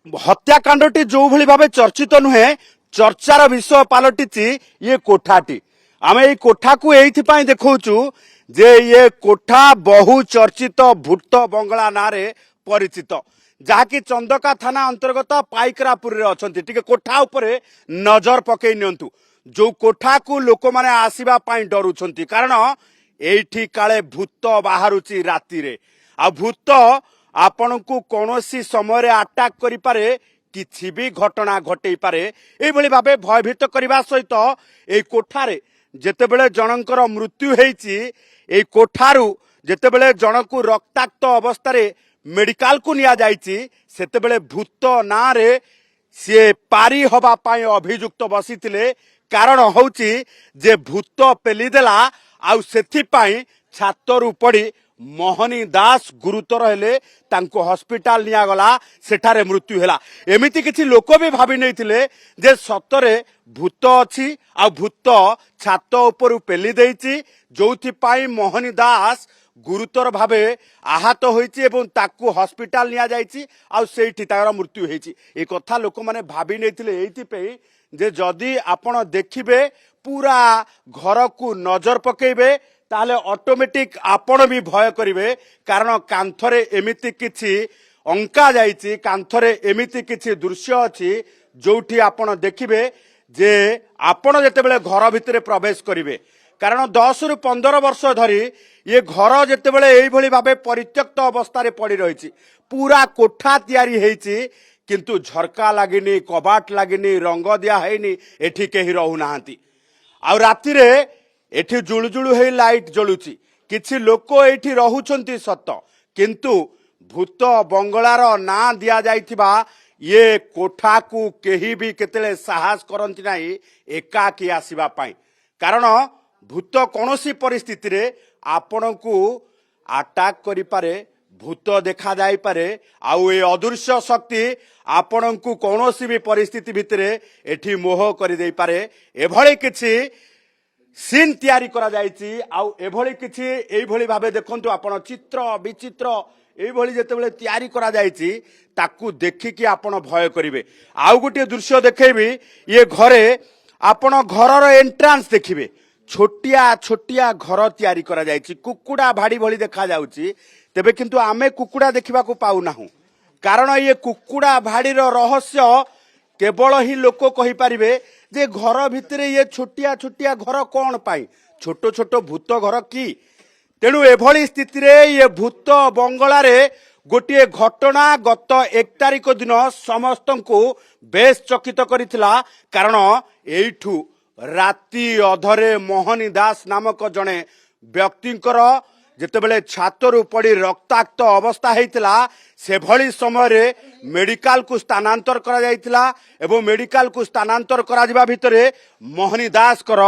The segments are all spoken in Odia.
हत्याकांडटी जो भली भावे चर्चित नुहे चर्चार विषय पलटि ये कोठाटी आम ये कोठा को ये देखु जे ये कोठा बहु चर्चित भूत बंगला ना परिचित जहाँकि चंदका थाना अंतर्गत पाइकरापुर अच्छा टे कोठा उपरे नजर पकई नियंतु जो कोठा को लोक मैंने आसवा डरुंच कारण एठी काले भूत बाहरुची राति रे आ भूत आपण को कौनसी समय अटैक करि पारे किछि भी घटना घटई पारे एभली भाबे भयभीत करबा सहित ए कोठारे जेतेबेले जनकर मृत्यु हेइची ए कोठारू जेतेबेले जनकु रक्ताक्त अवस्था मेडिकल को निया जाइची सेतेबेले भूत ना रे सी पारी हवा पाई अभियुक्त बसिथिले कारण होउची जे भूत पेलीदेला आउ सेथिपाई छातरू पड़ी मोहनी दास गुरुतर हेले तांको हॉस्पिटल निया गला सेठारे मृत्यु हैला एमिति किछि लोक भी भाबी नैथिले जे सतरे भूत अछि आ भूत छात उपरु पेली देइछि जोथि पाई मोहनी दास गुरुतर भावे आहत होइछि एवं ताकू हॉस्पिटल निया जाइछि आ सेठी तार मृत्यु हेछि ए कथा लोक माने भाबी नैथिले एथि पे जे जदि आपण देखिबे पूरा घर को नजर पकेबे ताले ऑटोमेटिक आपण भी भय करिवे कारण कांथरे एमिति किछि अंका जाइछि कांथरे एमिति किछि दृश्य अछि जोठी आपण देखिबे जे आपण जेतेबेले घर भितरे प्रवेश करिवे कारण 10 रु 15 वर्ष धरी ये घर जेतेबेले एई भली भाबे परित्यक्त अवस्था रे पड़ी रहिछि पूरा कोठा तयारी हेछि किंतु झरका लागिनी कबाट लागिनी रंग दिया हैनी एठी केही रहू नाहांती आ राति रे एठी जुळजुळु हे लाइट जळुची किछि लोक एठी रहुचंती सत किंतु भूत बंगलार ना दिया जाइथिबा ये कोठा को केही भी केतेले साहस करंती नाही एकाकी आसीबा पाई कारण भूत कोनोसी परिस्थिति रे आपण को अटैक करि पारे भूत देखा जाई पारे आउ ए अदृश्य शक्ति आपण को कोनोसी भी परिस्थिति भितरे एठी मोह करि देई पारे एभଳି किछि सीन तैयारी करा जाइछि आउ एभଳି किछि एभଳି भाबे देखंतु आपण चित्र विचित्र एभଳି जेतेबेले तैयारी करा जाइछि ताकू देखिकी आपण भय करिवे आउ गोटे दृश्य देखैबी ये घरे आपण घरर एंट्रांस देखिबे छोटिया छोटिया घर तैयारी करा जाइछि कुकुडा भाड़ी भଳି देखा जाउछि तेबे किंतु आमे कुकुडा देखिबा को पाउ नाहु कारण ये कुकुडा भाड़ीर रहस्य केवल ही लोक कहि पारिबे जे घर भितरे ये छोटिया छोटिया घर कौन पाई छोट छोट भूत घर की तेणु एभली स्थिति रे ये भूत बंगला रे गोटे घटना गत 1 तारिख दिन समस्त को बेस चकित करिथिला कारण एठू राति अधरे मोहनी दास नामक जने व्यक्तिंकर जेतेबेले छातरू पड़ी रक्ताक्त अवस्था हेतिला से भली समय रे मेडिकल को स्थानांतर करा जाइतिला एवं मेडिकल को स्थानांतर करा जिबा भितरे मोहनी दास कर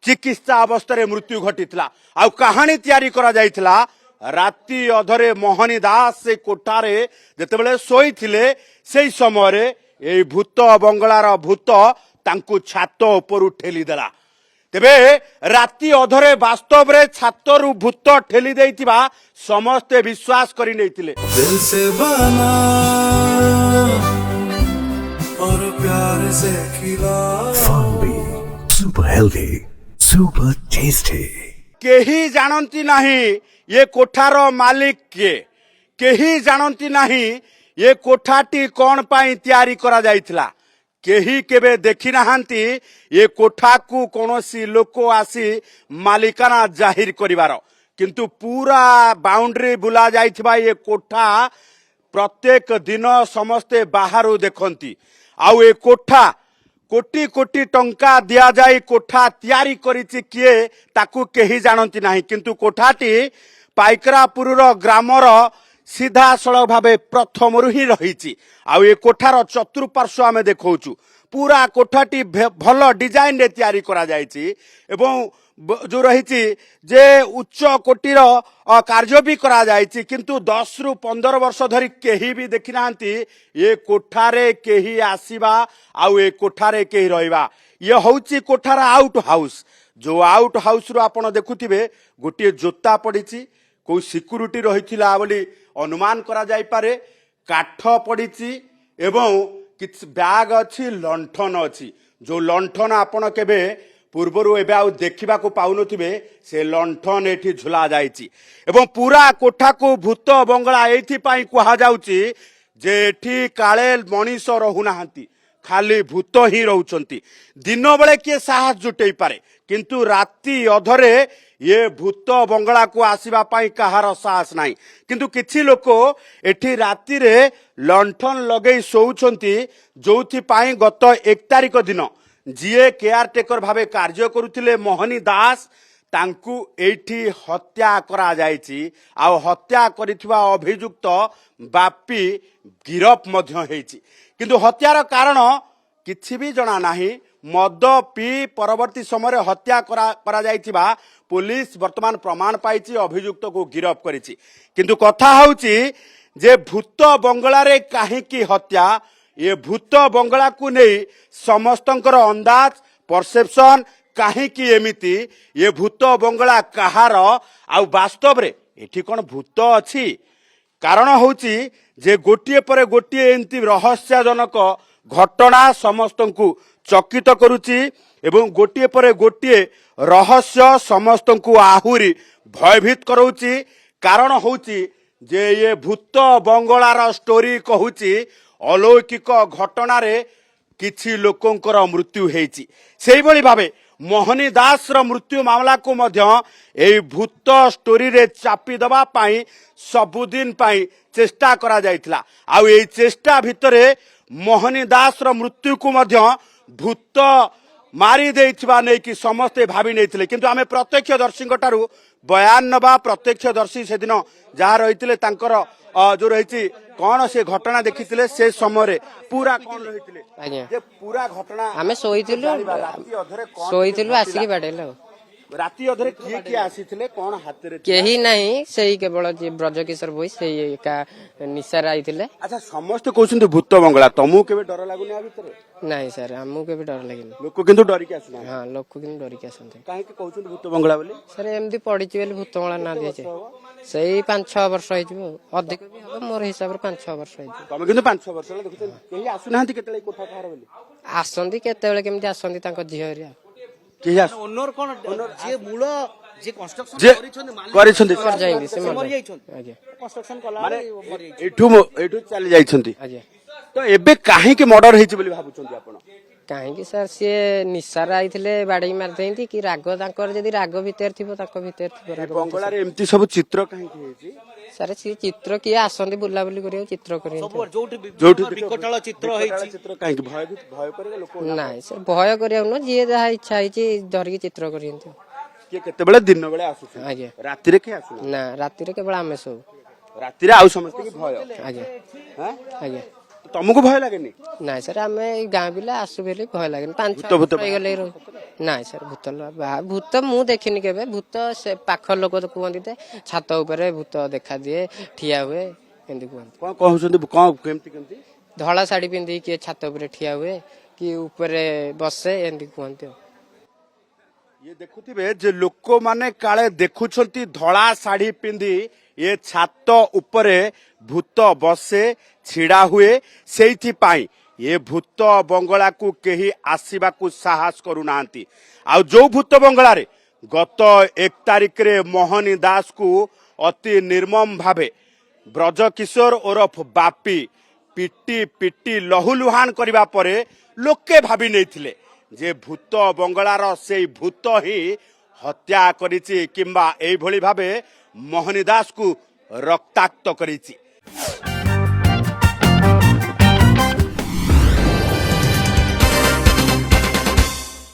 चिकित्सा अवस्था रे मृत्यु घटितला आ कहानी तैयारी करा जाइतिला राति अधरे मोहनी दास से कोठारे जेतेबेले सोईथिले सेई समय रे ए भूत बंगलार भूत तांकु छात ऊपर ठेली देला तेबे राति अधरे वास्तव रे छातरू भूत ठेली देइतिबा समस्ते विश्वास करि नैतिले दिल से बना और प्यार से खिला सुपर हेल्दी सुपर टेस्टी केही जानती नाही ये कोठार मालिक के केही जानती नाही ये कोठाटी कौन पाई तैयारी करा जाइथिला केही केबे देखी नाहांती ये कोठा को कौनसी लोक आसी मालिकाना जाहिर करिवार किंतु पूरा बाउंड्री बुला जाइथिबा ये कोठा प्रत्येक दिन समस्ते बाहरु देखंती आउ ये कोठा कोटी कोटी टंका दिया जाई कोठा तैयारी करिछि किए ताकू केही जानती नाही किंतु कोठाटी पाइकरापुर ग्रामर सीधा सड़क भावे प्रथम ही रही आउ ये कोठार चतुर्पार्श्व आम देखौछु पूरा कोठाटी भल डिजाइन रे तैयारी करा जाइछि एवं जो रही जे उच्च कोटीर कार्य भी करा जाइछि किंतु 10 रु 15 वर्ष धरी केही भी देखि नांती ये कोठारे केही आसीबा आउ ये कोठारे केही रहिबा ये होउछि कोठार आउट हाउस जो आउट हाउस रो आपण देखुथिबे गोटे जोता पड़िछि को सिक्यूरिटी रहिथिला बोली अनुमान करा जाई पारे काठ पड़िछि ଏବଂ କିଛି ବ୍ୟାଗ ଅଛି, ଲଣ୍ଠନ ଅଛି। ଯୋଉ ଲଣ୍ଠନ ଆପଣ କେବେ ପୂର୍ବରୁ ଏବେ ଆଉ ଦେଖିବାକୁ ପାଉନଥିବେ, ସେ ଲଣ୍ଠନ ଏଠି ଝୁଲା ଯାଇଛି। ଏବଂ ପୁରା କୋଠାକୁ ଭୂତ ବଙ୍ଗଳା ଏଇଥିପାଇଁ କୁହାଯାଉଛି ଯେ ଏଠି କାଳେ ମଣିଷ ରହୁନାହାନ୍ତି, ଖାଲି ଭୂତ ହିଁ ରହୁଛନ୍ତି। ଦିନ ବେଳେ କିଏ ସାହସ ଜୁଟେଇ ପାରେ, କିନ୍ତୁ ରାତି ଅଧରେ ଇଏ ଭୂତ ବଙ୍ଗଳାକୁ ଆସିବା ପାଇଁ କାହାର ସାହସ ନାହିଁ। କିନ୍ତୁ କିଛି ଲୋକ ଏଠି ରାତିରେ ଲଣ୍ଠନ ଲଗେଇ ଶୋଉଛନ୍ତି, ଯୋଉଥିପାଇଁ ଗତ 1 ତାରିଖ ଦିନ ଯିଏ କେୟାର ଟେକର ଭାବେ କାର୍ଯ୍ୟ କରୁଥିଲେ ମୋହନୀ ଦାସ, ତାଙ୍କୁ ଏଇଠି ହତ୍ୟା କରାଯାଇଛି। ଆଉ ହତ୍ୟା କରିଥିବା ଅଭିଯୁକ୍ତ ବାପି ଗିରଫ ମଧ୍ୟ ହେଇଛି। କିନ୍ତୁ ହତ୍ୟାର କାରଣ କିଛି ବି ଜଣା ନାହିଁ। ମଦ ପିଇ ପରବର୍ତ୍ତୀ ସମୟରେ ହତ୍ୟା କରାଯାଇଥିବା ପୁଲିସ ବର୍ତ୍ତମାନ ପ୍ରମାଣ ପାଇଛି, ଅଭିଯୁକ୍ତକୁ ଗିରଫ କରିଛି। କିନ୍ତୁ କଥା ହେଉଛି ଯେ ଭୂତ ବଙ୍ଗଳାରେ କାହିଁକି ହତ୍ୟା, ଏ ଭୂତ ବଙ୍ଗଳାକୁ ନେଇ ସମସ୍ତଙ୍କର ଅନ୍ଦାଜ ପରସେପସନ କାହିଁକି ଏମିତି, ଏ ଭୂତ ବଙ୍ଗଳା କାହାର, ଆଉ ବାସ୍ତବରେ ଏଠି କ'ଣ ଭୂତ ଅଛି? କାରଣ ହେଉଛି ଯେ ଗୋଟିଏ ପରେ ଗୋଟିଏ ଏମିତି ରହସ୍ୟଜନକ ଘଟଣା ସମସ୍ତଙ୍କୁ ଚକିତ କରୁଛି ଏବଂ ଗୋଟିଏ ପରେ ଗୋଟିଏ ରହସ୍ୟ ସମସ୍ତଙ୍କୁ ଆହୁରି ଭୟଭୀତ କରାଉଛି। କାରଣ ହେଉଛି ଯେ ଇଏ ଭୂତ ବଙ୍ଗଳାର ଷ୍ଟୋରି କହୁଛି ଅଲୌକିକ ଘଟଣାରେ କିଛି ଲୋକଙ୍କର ମୃତ୍ୟୁ ହେଇଛି। ସେଇଭଳି ଭାବେ ମୋହନୀ ଦାସର ମୃତ୍ୟୁ ମାମଲାକୁ ମଧ୍ୟ ଏହି ଭୂତ ଷ୍ଟୋରିରେ ଚାପି ଦେବା ପାଇଁ ସବୁଦିନ ପାଇଁ ଚେଷ୍ଟା କରାଯାଇଥିଲା। ଆଉ ଏହି ଚେଷ୍ଟା ଭିତରେ ମୋହନୀ ଦାସର ମୃତ୍ୟୁକୁ ମଧ୍ୟ ଭୂତ ମାରି ଦେଇଥିବା ନେଇକି ସମସ୍ତେ ଭାବି ନେଇଥିଲେ। କିନ୍ତୁ ଆମେ ପ୍ରତ୍ୟକ୍ଷଦର୍ଶୀଙ୍କ ଠାରୁ ବୟାନ ନେବା। ପ୍ରତ୍ୟକ୍ଷଦର୍ଶୀ ସେଦିନ ଯାହା ରହିଥିଲେ ତାଙ୍କର ଯୋଉ ରହିଛି କଣ ସେ ଘଟଣା ଦେଖିଥିଲେ, ସେ ସମୟରେ ପୁରା କଣ ରହିଥିଲେ ଆଜ୍ଞା ଯେ ପୁରା ଘଟଣା ଆମେ ଶୋଇଥିଲୁ ରାତି ଅଧରେ କଣ ଶୋଇଥିଲୁ ଆସିକି ବାଡେଇଲା ଆଉ ରାତି ଅଧରେ କିଏ କିଏ ଆସିଥିଲେ, କଣ ହାତରେ ଥିଲା? କେହି ନାହିଁ, ସେଇ କେବଳ ଯିଏ ବ୍ରଜକିଶୋର ଭୋଇ ସେଇ ଏକା ନିଶାରେ ଆଇଥିଲେ। ଆଚ୍ଛା, ସମସ୍ତେ କହୁଛନ୍ତି ଭୂତ ବଙ୍ଗଳା, ତମକୁ କେବେ ଡର ଲାଗୁନି ଆ ଭିତରେ? ନାଇଁ ସାର୍, ଆମକୁ କେବେ ଡର ଲାଗେନି। ଲୋକ କିନ୍ତୁ ଡରିକି ଆସୁନାହାନ୍ତି। ହଁ, ଲୋକ କିନ୍ତୁ ଡରିକି ଆସନ୍ତି। କାହିଁକି କହୁଛନ୍ତି ଭୂତ ବଙ୍ଗଳା ବୋଲି? ସାର୍ ଏମିତି ପଡିଛି ବୋଲି ଭୂତମଳା ନାଁ ଦିଆଯାଏ। ସେଇ 5-6 ବର୍ଷ ହେଇଯିବ, ଅଧିକ ବି ହବ, ମୋର ହିସାବରେ 5-6 ବର୍ଷ ହେଇଯିବ। ତମେ କିନ୍ତୁ 5-6 ବର୍ଷ ହେଲା ଦେଖୁଛନ୍ତି, କେହି ଆସୁନାହାନ୍ତି କେତେବେଳେ ଏଇ କୋଠା କାହାର ବୋଲି? ଆସନ୍ତି କେତେବେଳେ କେମିତି ଆସନ୍ତି ତାଙ୍କ ଝିଅ ହେରିଆ। କେହି ଆସୁ ଓନର କଣ ଯିଏ ମୂଳ ଯିଏ କନଷ୍ଟ୍ରକ୍ସନ ଯେ କରିଛନ୍ତି ମାଲିକ କରିଛନ୍ତି ଯାଇଛନ୍ତି ସେ ମରି ମରି ଯାଇଛନ୍ତି ଆଜ୍ଞା କନଷ୍ଟ୍ରକ୍ସନ କଲା ମାନେ ମରି ଯାଇଛନ୍ତି। ଏଇଠୁ ଚାଲି ଯାଇଛନ୍ତି। ଆଜ୍ଞା। ତ ଏବେ କାହିଁକି ମର୍ଡର ହେଇଛି ବୋଲି ଭାବୁଛନ୍ତି ଆପଣ? କାହିଁକି ସାର୍, ସିଏ ନିଶାରେ ଆଇଥିଲେ ବାଡେଇ ମାରିଦେନ୍ତି କି ରାଗ, ତାଙ୍କର ଯଦି ରାଗ ଭିତରେ ଥିବ ତାଙ୍କ ଭିତରେ ଥିବ ରାଗ। ବଙ୍ଗଳାରେ ଏମିତି ସବୁ ଚିତ୍ର କାହିଁକି ହେଇଛି? ସାର୍ ସିଏ ଚିତ୍ର କିଏ ଆସନ୍ତି ବୁଲାବୁଲି କରିବାକୁ ଚିତ୍ର କରିବାକୁ? ସବୁଆଡେ ଯୋଉଠି ଯୋଉଠି ବିକଟାଳ ଚିତ୍ର ହେଇଛି ଚିତ୍ର କାହିଁକି ଭୟ କରିବେ ଲୋକ? ନାଇଁ ସାର୍, ଭୟ କରିବାକୁ ନୁହଁ, ଯିଏ ଯାହା ଇଚ୍ଛା ହେଇଛି ଧରିକି ଚିତ୍ର କରିଛନ୍ତି। କିଏ କେତେବେଳେ ଦିନ ବେଳେ ଆସୁଛନ୍ତି, ଆଜ୍ଞା। ରାତିରେ କିଏ ଆସୁନାହାନ୍ତି? ନା, ରାତିରେ କେବଳ ଆମେ ସବୁ। ରାତିରେ ଆଉ ସମସ୍ତେ କି ଭୟ? ଆଜ୍ଞା ହାଁ? ଆଜ୍ଞା। ତମକୁ ଭୟ ଲାଗେନି? ନାଇଁ ସାର୍, ଆମେ ଏଇ ଗାଁ ପିଲା ଆସୁ ବୋଲି ଭୟ ଲାଗେନି। 5-6 ଭୂତ ବର୍ଷ ହେଇଗଲେ ନାଇଁ ସାର୍, ଭୂତ ମୁଁ ଦେଖିନି କେବେ। ଭୂତ ସେ ପାଖ ଲୋକ ତ କୁହନ୍ତି ଯେ ଛାତ ଉପରେ ଭୂତ ଦେଖାଦିଏ, ଠିଆ ହୁଏ, ଏମିତି କୁହନ୍ତି। କଣ କହୁଛନ୍ତି, କଣ କେମିତି? ଧଳା ଶାଢୀ ପିନ୍ଧିକି କିଏ ଛାତ ଉପରେ ଠିଆ ହୁଏ, କି ଉପରେ ବସେ, ଏମିତି କୁହନ୍ତି ଆଉ। ଇଏ ଦେଖୁଥିବେ ଯେ ଲୋକମାନେ କାଳେ ଦେଖୁଛନ୍ତି ଧଳା ଶାଢୀ ପିନ୍ଧି ଏ ଛାତ ଉପରେ ଭୂତ ବସେ, ଛିଡା ହୁଏ। ସେଇଥିପାଇଁ ଏ ଭୂତ ବଙ୍ଗଳାକୁ କେହି ଆସିବାକୁ ସାହସ କରୁନାହାନ୍ତି। ଆଉ ଯୋଉ ଭୂତ ବଙ୍ଗଳାରେ ଗତ 1 ତାରିଖରେ ମୋହନୀ ଦାସକୁ ଅତି ନିର୍ମମ ଭାବେ ବ୍ରଜକିଶୋର ଓରଫ ବାପି ପିଟି ଲହୁଲୁହାନ କରିବା ପରେ ଲୋକେ ଭାବି ନେଇଥିଲେ ଯେ ଭୂତ ବଙ୍ଗଳାର ସେଇ ଭୂତ ହିଁ ହତ୍ୟା କରିଛି କିମ୍ବା ଏଇଭଳି ଭାବେ ମୋହନୀ ଦାସକୁ ରକ୍ତାକ୍ତ କରିଛି।